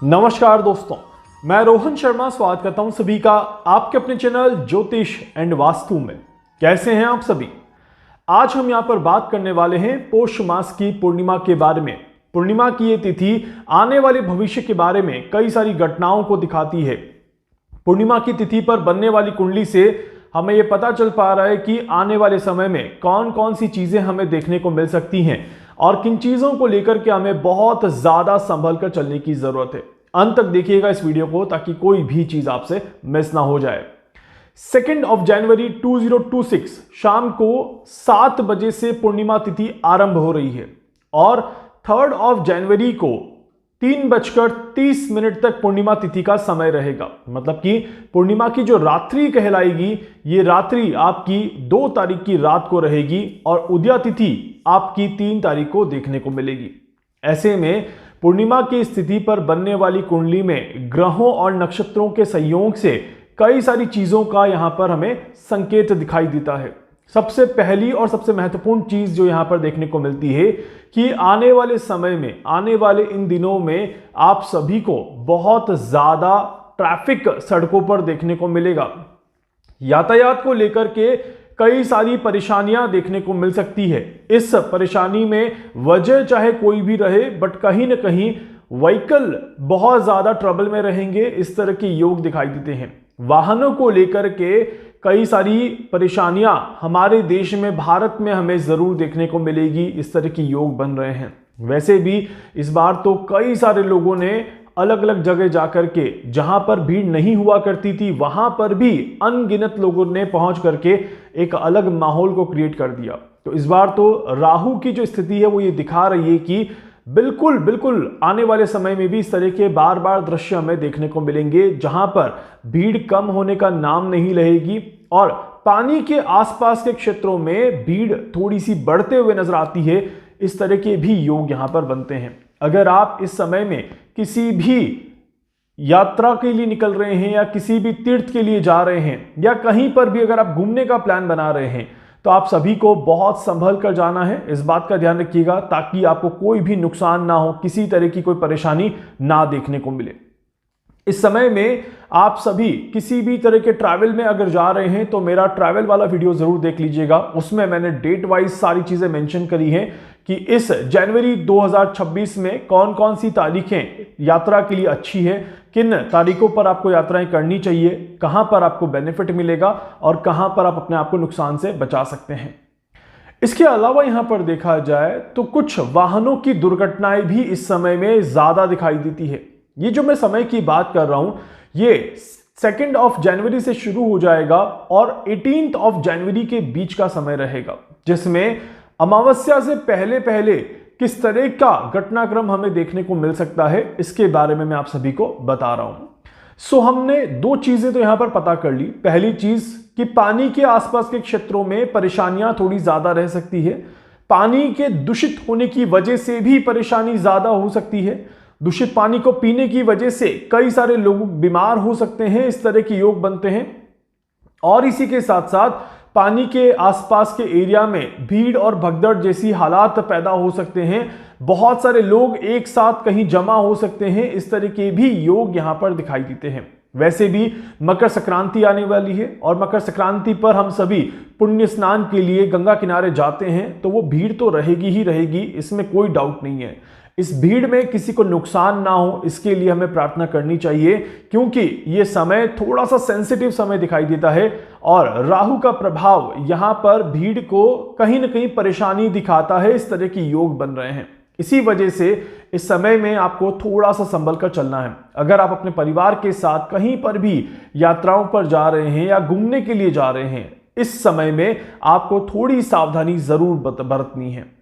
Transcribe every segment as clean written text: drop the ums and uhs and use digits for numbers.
नमस्कार दोस्तों, मैं रोहन शर्मा स्वागत करता हूं सभी का आपके अपने चैनल ज्योतिष एंड वास्तु में। कैसे हैं आप सभी? आज हम यहां पर बात करने वाले हैं पौष मास की पूर्णिमा के बारे में। पूर्णिमा की ये तिथि आने वाले भविष्य के बारे में कई सारी घटनाओं को दिखाती है। पूर्णिमा की तिथि पर बनने वाली कुंडली से हमें यह पता चल पा रहा है कि आने वाले समय में कौन कौन सी चीजें हमें देखने को मिल सकती हैं और किन चीजों को लेकर के हमें बहुत ज्यादा संभल कर चलने की जरूरत है। अंत तक देखिएगा इस वीडियो को ताकि कोई भी चीज आपसे मिस ना हो जाए। 2 जनवरी 2026 शाम को 7 बजे से पूर्णिमा तिथि आरंभ हो रही है और 3 जनवरी को 3:30 तक पूर्णिमा तिथि का समय रहेगा। मतलब कि पूर्णिमा की जो रात्रि कहलाएगी, ये रात्रि आपकी 2 तारीख की रात को रहेगी और उदया तिथि आपकी 3 तारीख को देखने को मिलेगी। ऐसे में पूर्णिमा की स्थिति पर बनने वाली कुंडली में ग्रहों और नक्षत्रों के संयोग से कई सारी चीजों का यहां पर हमें संकेत दिखाई देता है। सबसे पहली और सबसे महत्वपूर्ण चीज जो यहां पर देखने को मिलती है कि आने वाले समय में, आने वाले इन दिनों में आप सभी को बहुत ज्यादा ट्रैफिक सड़कों पर देखने को मिलेगा। यातायात को लेकर के कई सारी परेशानियां देखने को मिल सकती है। इस परेशानी में वजह चाहे कोई भी रहे, बट कहीं ना कहीं व्हीकल बहुत ज्यादा ट्रबल में रहेंगे। इस तरह के योग दिखाई देते हैं। वाहनों को लेकर के कई सारी परेशानियां हमारे देश में, भारत में हमें जरूर देखने को मिलेगी। इस तरह के योग बन रहे हैं। वैसे भी इस बार तो कई सारे लोगों ने अलग अलग जगह जाकर के, जहां पर भीड़ नहीं हुआ करती थी, वहां पर भी अनगिनत लोगों ने पहुंच करके एक अलग माहौल को क्रिएट कर दिया। तो इस बार तो राहु की जो स्थिति है वो ये दिखा रही है कि बिल्कुल आने वाले समय में भी इस तरह के बार बार दृश्य हमें देखने को मिलेंगे, जहां पर भीड़ कम होने का नाम नहीं रहेगी और पानी के आसपास के क्षेत्रों में भीड़ थोड़ी सी बढ़ते हुए नजर आती है। इस तरह के भी योग यहां पर बनते हैं। अगर आप इस समय में किसी भी यात्रा के लिए निकल रहे हैं या किसी भी तीर्थ के लिए जा रहे हैं या कहीं पर भी अगर आप घूमने का प्लान बना रहे हैं, तो आप सभी को बहुत संभल कर जाना है। इस बात का ध्यान रखिएगा ताकि आपको कोई भी नुकसान ना हो, किसी तरह की कोई परेशानी ना देखने को मिले। इस समय में आप सभी किसी भी तरह के ट्रैवल में अगर जा रहे हैं तो मेरा ट्रैवल वाला वीडियो जरूर देख लीजिएगा। उसमें मैंने डेट वाइज सारी चीजें मेंशन करी हैं कि इस जनवरी 2026 में कौन कौन सी तारीखें यात्रा के लिए अच्छी है, किन तारीखों पर आपको यात्राएं करनी चाहिए, कहां पर आपको बेनिफिट मिलेगा और कहां पर आप अपने आप को नुकसान से बचा सकते हैं। इसके अलावा यहां पर देखा जाए तो कुछ वाहनों की दुर्घटनाएं भी इस समय में ज्यादा दिखाई देती है। ये जो मैं समय की बात कर रहा हूं, ये 2 जनवरी से शुरू हो जाएगा और 18 जनवरी के बीच का समय रहेगा, जिसमें अमावस्या से पहले पहले किस तरह का घटनाक्रम हमें देखने को मिल सकता है, इसके बारे में मैं आप सभी को बता रहा हूं। हमने 2 चीजें तो यहां पर पता कर ली। पहली चीज कि पानी के आसपास के क्षेत्रों में परेशानियां थोड़ी ज्यादा रह सकती है। पानी के दूषित होने की वजह से भी परेशानी ज्यादा हो सकती है। दूषित पानी को पीने की वजह से कई सारे लोग बीमार हो सकते हैं। इस तरह के योग बनते हैं और इसी के साथ साथ पानी के आसपास के एरिया में भीड़ और भगदड़ जैसी हालात पैदा हो सकते हैं। बहुत सारे लोग एक साथ कहीं जमा हो सकते हैं। इस तरह के भी योग यहां पर दिखाई देते हैं। वैसे भी मकर संक्रांति आने वाली है और मकर संक्रांति पर हम सभी पुण्य स्नान के लिए गंगा किनारे जाते हैं, तो वो भीड़ तो रहेगी ही रहेगी, इसमें कोई डाउट नहीं है। इस भीड़ में किसी को नुकसान ना हो, इसके लिए हमें प्रार्थना करनी चाहिए, क्योंकि यह समय थोड़ा सा सेंसिटिव समय दिखाई देता है और राहु का प्रभाव यहां पर भीड़ को कहीं ना कहीं परेशानी दिखाता है। इस तरह के योग बन रहे हैं। इसी वजह से इस समय में आपको थोड़ा सा संभल कर चलना है। अगर आप अपने परिवार के साथ कहीं पर भी यात्राओं पर जा रहे हैं या घूमने के लिए जा रहे हैं, इस समय में आपको थोड़ी सावधानी जरूर बरतनी है।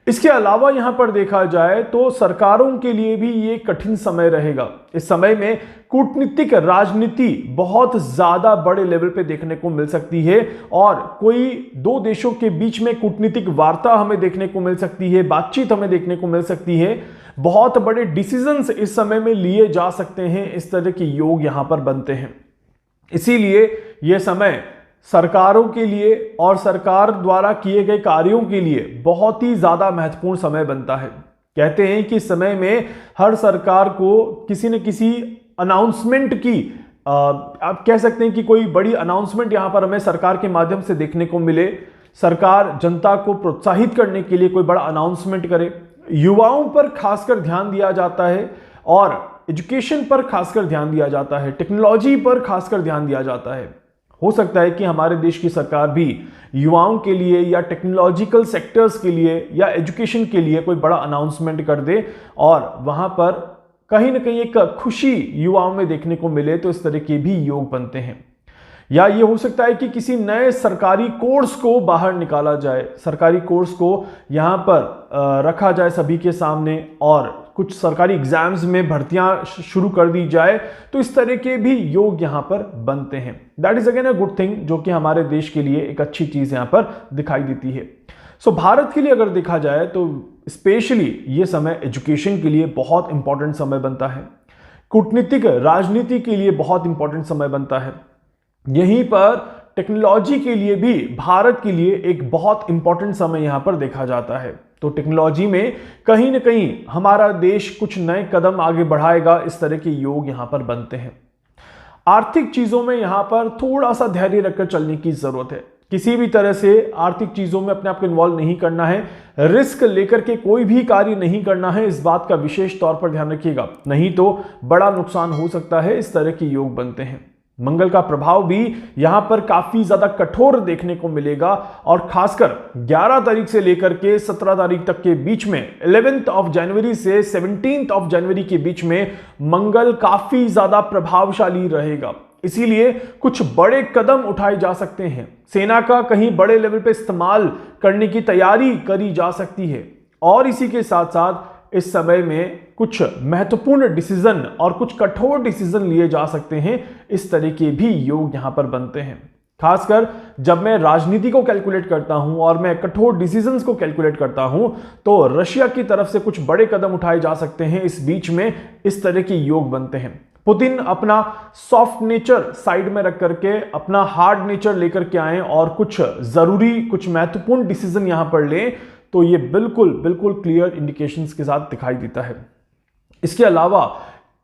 इसके अलावा यहां पर देखा जाए तो सरकारों के लिए भी ये कठिन समय रहेगा। इस समय में कूटनीतिक राजनीति बहुत ज्यादा बड़े लेवल पे देखने को मिल सकती है और कोई 2 देशों के बीच में कूटनीतिक वार्ता हमें देखने को मिल सकती है, बातचीत हमें देखने को मिल सकती है। बहुत बड़े डिसीजंस इस समय में लिए जा सकते हैं। इस तरह के योग यहां पर बनते हैं। इसीलिए यह समय सरकारों के लिए और सरकार द्वारा किए गए कार्यों के लिए बहुत ही ज्यादा महत्वपूर्ण समय बनता है। कहते हैं कि इस समय में हर सरकार को किसी न किसी अनाउंसमेंट की आप कह सकते हैं कि कोई बड़ी अनाउंसमेंट यहां पर हमें सरकार के माध्यम से देखने को मिले। सरकार जनता को प्रोत्साहित करने के लिए कोई बड़ा अनाउंसमेंट करे। युवाओं पर खासकर ध्यान दिया जाता है और एजुकेशन पर खासकर ध्यान दिया जाता है, टेक्नोलॉजी पर खासकर ध्यान दिया जाता है। हो सकता है कि हमारे देश की सरकार भी युवाओं के लिए या टेक्नोलॉजिकल सेक्टर्स के लिए या एजुकेशन के लिए कोई बड़ा अनाउंसमेंट कर दे और वहां पर कहीं ना कहीं एक खुशी युवाओं में देखने को मिले, तो इस तरह के भी योग बनते हैं। या ये हो सकता है कि किसी नए सरकारी कोर्स को बाहर निकाला जाए, सरकारी कोर्स को यहाँ पर रखा जाए सभी के सामने और कुछ सरकारी एग्जाम्स में भर्तियां शुरू कर दी जाए, तो इस तरह के भी योग यहाँ पर बनते हैं। That is again a good thing, जो कि हमारे देश के लिए एक अच्छी चीज यहाँ पर दिखाई देती है। सो भारत के लिए अगर देखा जाए तो स्पेशली ये समय एजुकेशन के लिए बहुत इंपॉर्टेंट समय बनता है, कूटनीतिक राजनीति के लिए बहुत इंपॉर्टेंट समय बनता है। यहीं पर टेक्नोलॉजी के लिए भी भारत के लिए एक बहुत इंपॉर्टेंट समय यहां पर देखा जाता है। तो टेक्नोलॉजी में कहीं ना कहीं हमारा देश कुछ नए कदम आगे बढ़ाएगा, इस तरह के योग यहां पर बनते हैं। आर्थिक चीजों में यहां पर थोड़ा सा धैर्य रखकर चलने की जरूरत है। किसी भी तरह से आर्थिक चीजों में अपने आप को इन्वॉल्व नहीं करना है, रिस्क लेकर के कोई भी कार्य नहीं करना है, इस बात का विशेष तौर पर ध्यान रखिएगा, नहीं तो बड़ा नुकसान हो सकता है। इस तरह के योग बनते हैं। मंगल का प्रभाव भी यहां पर काफी ज्यादा कठोर देखने को मिलेगा और खासकर 11 तारीख से लेकर के 17 तारीख तक के बीच में 11th ऑफ जनवरी से 17th ऑफ जनवरी के बीच में मंगल काफी ज्यादा प्रभावशाली रहेगा। इसीलिए कुछ बड़े कदम उठाए जा सकते हैं, सेना का कहीं बड़े लेवल पे इस्तेमाल करने की तैयारी करी जा सकती है और इसी के साथ साथ इस समय में कुछ महत्वपूर्ण डिसीजन और कुछ कठोर डिसीजन लिए जा सकते हैं। इस तरह के भी योग यहां पर बनते हैं। खासकर जब मैं राजनीति को कैलकुलेट करता हूं और मैं कठोर डिसीजंस को कैलकुलेट करता हूं, तो रशिया की तरफ से कुछ बड़े कदम उठाए जा सकते हैं। इस बीच में इस तरह के योग बनते हैं। पुतिन अपना सॉफ्ट नेचर साइड में रख करके अपना हार्ड नेचर लेकर के आए और कुछ जरूरी, कुछ महत्वपूर्ण डिसीजन यहां पर लें, तो ये बिल्कुल बिल्कुल क्लियर इंडिकेशंस के साथ दिखाई देता है। इसके अलावा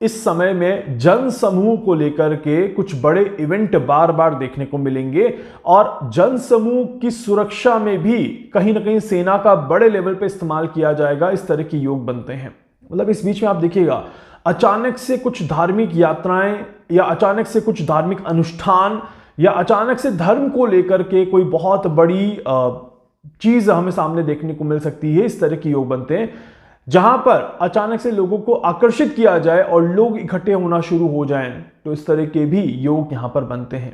इस समय में जन समूह को लेकर के कुछ बड़े इवेंट बार बार देखने को मिलेंगे और जन समूह की सुरक्षा में भी कहीं ना कहीं सेना का बड़े लेवल पे इस्तेमाल किया जाएगा। इस तरह के योग बनते हैं। मतलब इस बीच में आप देखिएगा, अचानक से कुछ धार्मिक यात्राएं या अचानक से कुछ धार्मिक अनुष्ठान या अचानक से धर्म को लेकर के कोई बहुत बड़ी चीज हमें सामने देखने को मिल सकती है। इस तरह के योग बनते हैं जहां पर अचानक से लोगों को आकर्षित किया जाए और लोग इकट्ठे होना शुरू हो जाएं, तो इस तरह के भी योग यहां पर बनते हैं।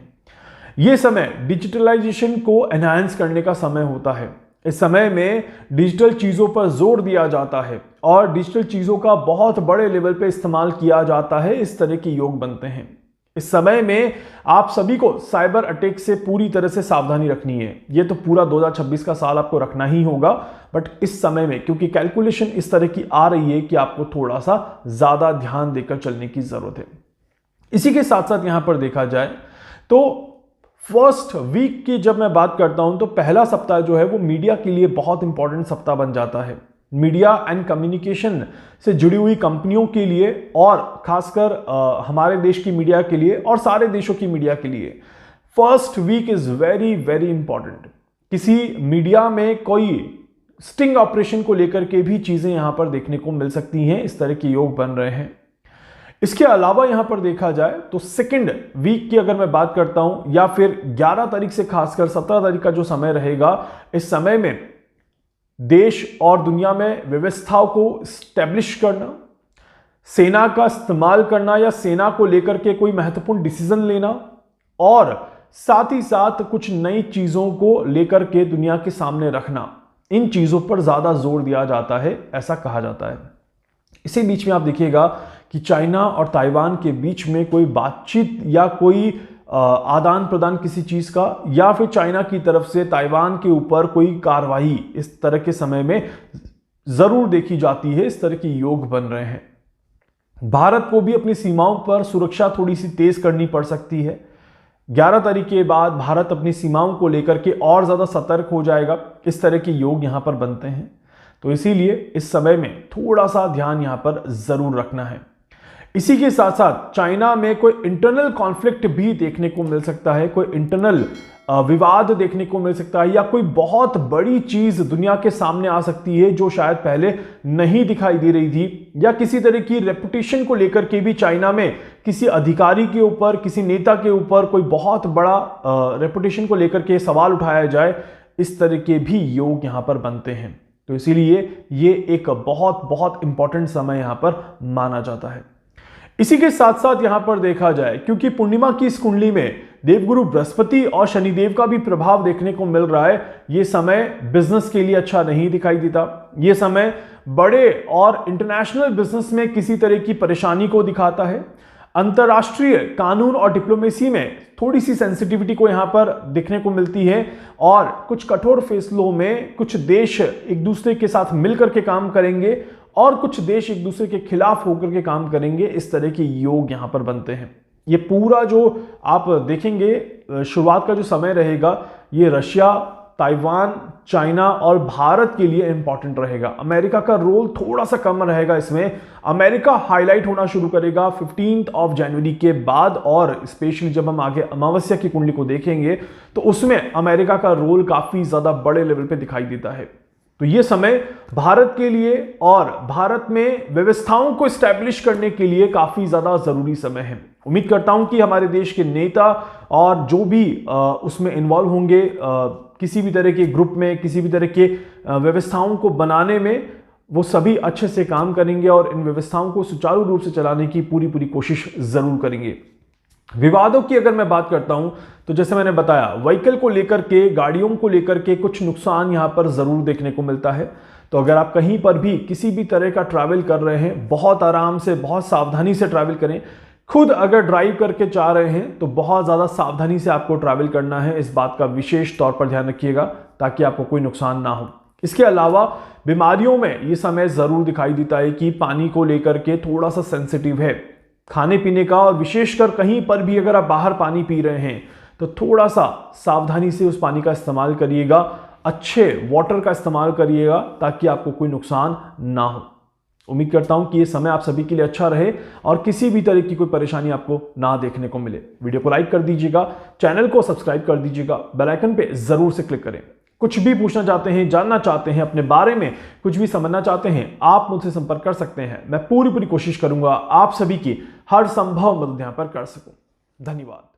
यह समय डिजिटलाइजेशन को एनहांस करने का समय होता है। इस समय में डिजिटल चीजों पर जोर दिया जाता है और डिजिटल चीजों का बहुत बड़े लेवल पे इस्तेमाल किया जाता है। इस तरह के योग बनते हैं। इस समय में आप सभी को साइबर अटैक से पूरी तरह से सावधानी रखनी है। ये तो पूरा 2026 का साल आपको रखना ही होगा, बट इस समय में क्योंकि कैलकुलेशन इस तरह की आ रही है कि आपको थोड़ा सा ज्यादा ध्यान देकर चलने की जरूरत है। इसी के साथ साथ यहां पर देखा जाए तो फर्स्ट वीक की जब मैं बात करता हूं, तो पहला सप्ताह जो है वो मीडिया के लिए बहुत इंपॉर्टेंट सप्ताह बन जाता है। मीडिया एंड कम्युनिकेशन से जुड़ी हुई कंपनियों के लिए और खासकर हमारे देश की मीडिया के लिए और सारे देशों की मीडिया के लिए first week is very very important. किसी मीडिया में कोई स्टिंग ऑपरेशन को लेकर के भी चीजें यहां पर देखने को मिल सकती हैं। इस तरह के योग बन रहे हैं। इसके अलावा यहां पर देखा जाए तो सेकंड वीक की अगर मैं बात करता हूं या फिर 11 तारीख से खासकर 17 तारीख का जो समय रहेगा, इस समय में देश और दुनिया में व्यवस्थाओं को स्टैब्लिश करना, सेना का इस्तेमाल करना या सेना को लेकर के कोई महत्वपूर्ण डिसीजन लेना और साथ ही साथ कुछ नई चीजों को लेकर के दुनिया के सामने रखना, इन चीजों पर ज्यादा जोर दिया जाता है, ऐसा कहा जाता है। इसी बीच में आप देखिएगा कि चाइना और ताइवान के बीच में कोई बातचीत या कोई आदान प्रदान किसी चीज का या फिर चाइना की तरफ से ताइवान के ऊपर कोई कार्रवाई इस तरह के समय में जरूर देखी जाती है। इस तरह के योग बन रहे हैं। भारत को भी अपनी सीमाओं पर सुरक्षा थोड़ी सी तेज करनी पड़ सकती है। 11 तारीख के बाद भारत अपनी सीमाओं को लेकर के और ज्यादा सतर्क हो जाएगा। इस तरह के योग यहां पर बनते हैं। तो इसीलिए इस समय में थोड़ा सा ध्यान यहां पर जरूर रखना है। इसी के साथ साथ चाइना में कोई इंटरनल कॉन्फ्लिक्ट भी देखने को मिल सकता है, कोई इंटरनल विवाद देखने को मिल सकता है, या कोई बहुत बड़ी चीज दुनिया के सामने आ सकती है जो शायद पहले नहीं दिखाई दे रही थी, या किसी तरह की रेपुटेशन को लेकर के भी चाइना में किसी अधिकारी के ऊपर, किसी नेता के ऊपर कोई बहुत बड़ा रेपुटेशन को लेकर के सवाल उठाया जाए। इस तरह के भी योग यहां पर बनते हैं। तो इसीलिए ये एक बहुत बहुत इंपॉर्टेंट समय यहां पर माना जाता है। इसी के साथ साथ यहां पर देखा जाए, क्योंकि पूर्णिमा की इस कुंडली में देवगुरु बृहस्पति और शनिदेव का भी प्रभाव देखने को मिल रहा है, ये समय बिजनेस के लिए अच्छा नहीं दिखाई देता। ये समय बड़े और इंटरनेशनल बिजनेस में किसी तरह की परेशानी को दिखाता है। अंतरराष्ट्रीय कानून और डिप्लोमेसी में थोड़ी सी सेंसिटिविटी को यहां पर देखने को मिलती है, और कुछ कठोर फैसलों में कुछ देश एक दूसरे के साथ मिलकर के काम करेंगे और कुछ देश एक दूसरे के खिलाफ होकर के काम करेंगे। इस तरह के योग यहां पर बनते हैं। ये पूरा जो आप देखेंगे शुरुआत का जो समय रहेगा, ये रशिया, ताइवान, चाइना और भारत के लिए इंपॉर्टेंट रहेगा। अमेरिका का रोल थोड़ा सा कम रहेगा इसमें। अमेरिका हाईलाइट होना शुरू करेगा 15 जनवरी के बाद, और स्पेशली जब हम आगे अमावस्या की कुंडली को देखेंगे तो उसमें अमेरिका का रोल काफी ज्यादा बड़े लेवल पे दिखाई देता है। तो ये समय भारत के लिए और भारत में व्यवस्थाओं को स्टैब्लिश करने के लिए काफी ज्यादा जरूरी समय है। उम्मीद करता हूं कि हमारे देश के नेता और जो भी उसमें इन्वॉल्व होंगे, किसी भी तरह के ग्रुप में, किसी भी तरह के व्यवस्थाओं को बनाने में, वो सभी अच्छे से काम करेंगे और इन व्यवस्थाओं को सुचारू रूप से चलाने की पूरी कोशिश जरूर करेंगे। विवादों की अगर मैं बात करता हूं तो जैसे मैंने बताया, व्हीकल को लेकर के, गाड़ियों को लेकर के कुछ नुकसान यहां पर जरूर देखने को मिलता है। तो अगर आप कहीं पर भी किसी भी तरह का ट्रैवल कर रहे हैं, बहुत आराम से, बहुत सावधानी से ट्रैवल करें। खुद अगर ड्राइव करके जा रहे हैं तो बहुत ज्यादा सावधानी से आपको ट्रैवल करना है। इस बात का विशेष तौर पर ध्यान रखिएगा ताकि आपको कोई नुकसान ना हो। इसके अलावा बीमारियों में ये समय जरूर दिखाई देता है कि पानी को लेकर के थोड़ा सा सेंसिटिव है, खाने पीने का, और विशेषकर कहीं पर भी अगर आप बाहर पानी पी रहे हैं तो थोड़ा सा सावधानी से उस पानी का इस्तेमाल करिएगा, अच्छे वाटर का इस्तेमाल करिएगा ताकि आपको कोई नुकसान ना हो। उम्मीद करता हूं कि ये समय आप सभी के लिए अच्छा रहे और किसी भी तरह की कोई परेशानी आपको ना देखने को मिले। वीडियो को लाइक कर दीजिएगा, चैनल को सब्सक्राइब कर दीजिएगा, बेल आइकन पे जरूर से क्लिक करें। कुछ भी पूछना चाहते हैं, जानना चाहते हैं, अपने बारे में कुछ भी समझना चाहते हैं, आप मुझसे संपर्क कर सकते हैं। मैं पूरी कोशिश करूंगा आप सभी की हर संभव मदद यहां पर कर सकूं। धन्यवाद।